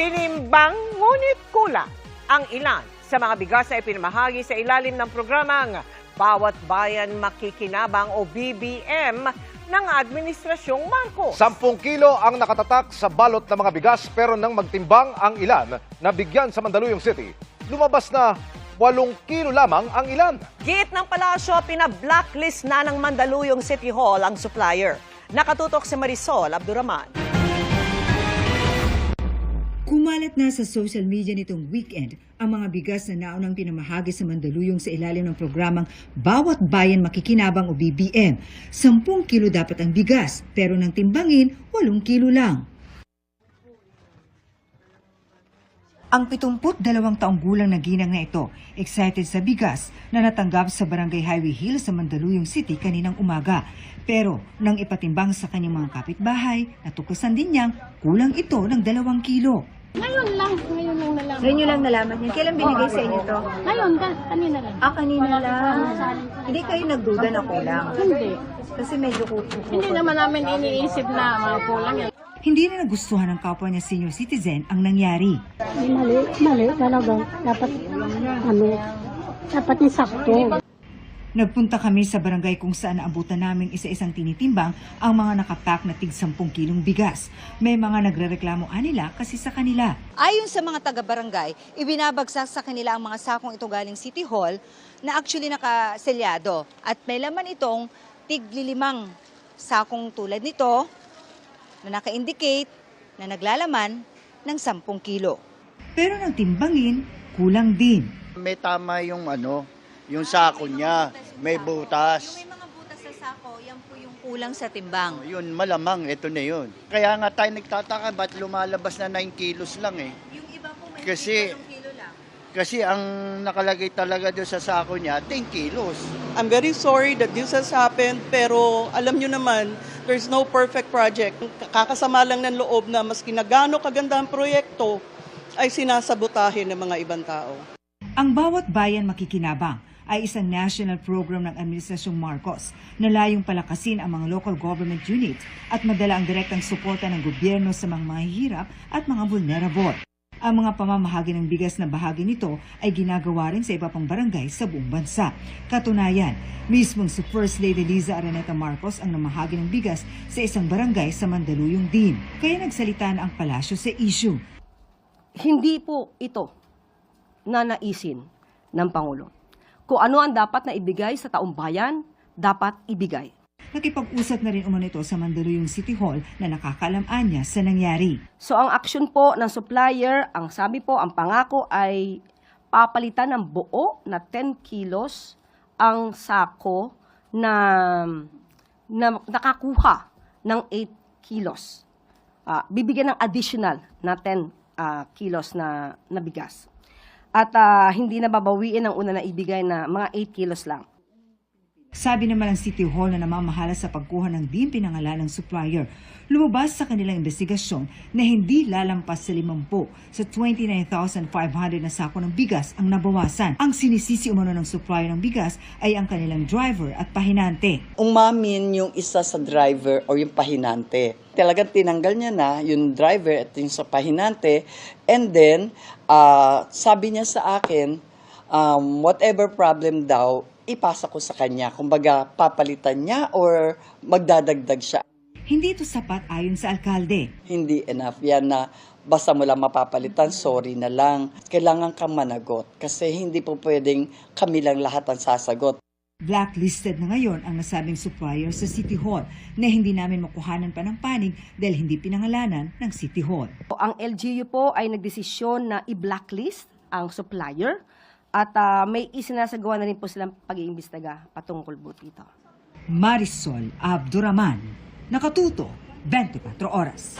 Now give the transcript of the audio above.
Tinimbang ngunit kulang ang ilan sa mga bigas na ipinamahagi sa ilalim ng programang Bawat Bayan Makikinabang o BBM ng Administrasyong Marcos. 10 kilo ang nakatatak sa balot ng mga bigas pero nang magtimbang ang ilan na bigyan sa Mandaluyong City, lumabas na 8 kilo lamang ang ilan. Giit ng palasyo, pina-blacklist na ng Mandaluyong City Hall ang supplier. Nakatutok si Marisol Abduraman. Kumalat na sa social media nitong weekend ang mga bigas na naunang pinamahagi sa Mandaluyong sa ilalim ng programang Bawat Bayan Makikinabang o BBM. 10 kilo dapat ang bigas, pero nang timbangin, 8 kilo lang. Ang 72 taong gulang na ginang na ito, excited sa bigas na natanggap sa Barangay Highway Hill sa Mandaluyong City kaninang umaga. Pero nang ipatimbang sa kanyang mga kapitbahay, natuklasan din niyang kulang ito ng 2 kilo. Ngayon lang nalaman. Ngayon nyo lang nalaman yan. Kailan binigay sa inyo to? Ngayon, kanina lang. Kanina lang. Hindi kayo nagduda na kulang? Hindi. Kasi medyo Hindi naman namin iniisip na mga kulang yan. Hindi na nagustuhan ng kapwa niya senior citizen ang nangyari. Mali talaga. Dapat yung sakto. Nagpunta kami sa barangay kung saan naabutan namin isa-isang tinitimbang ang mga nakapak na tig 10 kilong bigas. May mga nagrereklamo nila kasi sa kanila. Ayon sa mga taga-barangay, ibinabagsak sa kanila ang mga sakong ito galing City Hall na actually nakaselyado. At may laman itong tig-5 sakong tulad nito na naka-indicate na naglalaman ng 10 kilo. Pero nang timbangin, kulang din. May tama yung sako niya, may butas. Yung may mga butas sa sako, yan po yung kulang sa timbang. Yun, malamang, ito na yun. Kaya nga tayo nagtataka, ba't lumalabas na 9 kilos lang eh? Yung iba po may Kasi- 8 kilo lang. Kasi ang nakalagay talaga doon sa sako niya, 10 kilos. I'm very sorry that this has happened, pero alam nyo naman, there's no perfect project. Kakasama lang ng loob na maski na gaano kaganda ang proyekto, ay sinasabotahin ng mga ibang tao. Ang Bawat Bayan Makikinabang ay isang national program ng Administrasyong Marcos na layong palakasin ang mga local government units at madala ang direktang suporta ng gobyerno sa mga mahihirap at mga vulnerable. Ang mga pamamahagi ng bigas na bahagi nito ay ginagawa rin sa iba pang barangay sa buong bansa. Katunayan, mismong si First Lady Liza Araneta Marcos ang namahagi ng bigas sa isang barangay sa Mandaluyong din. Kaya nagsalita na ang palasyo sa issue. Hindi po ito na naisin ng Pangulo. Kung ano ang dapat na ibigay sa taong bayan, dapat ibigay. Nakipag-usap na rin umano ito sa Mandaluyong City Hall na nakakaalam-an niya sa nangyari. So ang action po ng supplier, ang sabi po, ang pangako ay papalitan ng buo na 10 kilos ang sako na nakakuha ng 8 kilos. Bibigyan ng additional na 10 kilos na bigas. At hindi na babawiin ang una na ibigay na mga 8 kilos lang. Sabi naman ng City Hall na namamahala sa pagkuha ng di pinangalan ng supplier, lumabas sa kanilang investigasyon na hindi lalampas sa 50 sa 29,500 na sako ng bigas ang nabawasan. Ang sinisisi umano ng supplier ng bigas ay ang kanilang driver at pahinante. Umamin yung isa sa driver o yung pahinante. Talagang tinanggal niya na yung driver at yung sa pahinante, and then sabi niya sa akin, whatever problem daw, ipasa ko sa kanya. Kumbaga, papalitan niya or magdadagdag siya. Hindi ito sapat ayon sa alkalde. Hindi enough yan na basta mo lang mapapalitan, sorry na lang. Kailangan kang managot kasi hindi po pwedeng kami lang lahat ang sasagot. Blacklisted na ngayon ang nasabing supplier sa City Hall na hindi namin makuhanan pa ng panig dahil hindi pinangalanan ng City Hall. Ang LGU po ay nagdesisyon na i-blacklist ang supplier at may isinasagawa na rin po silang pag-iimbestiga patungkol po dito. Marisol Abduraman, Nakatuto, 24 Oras.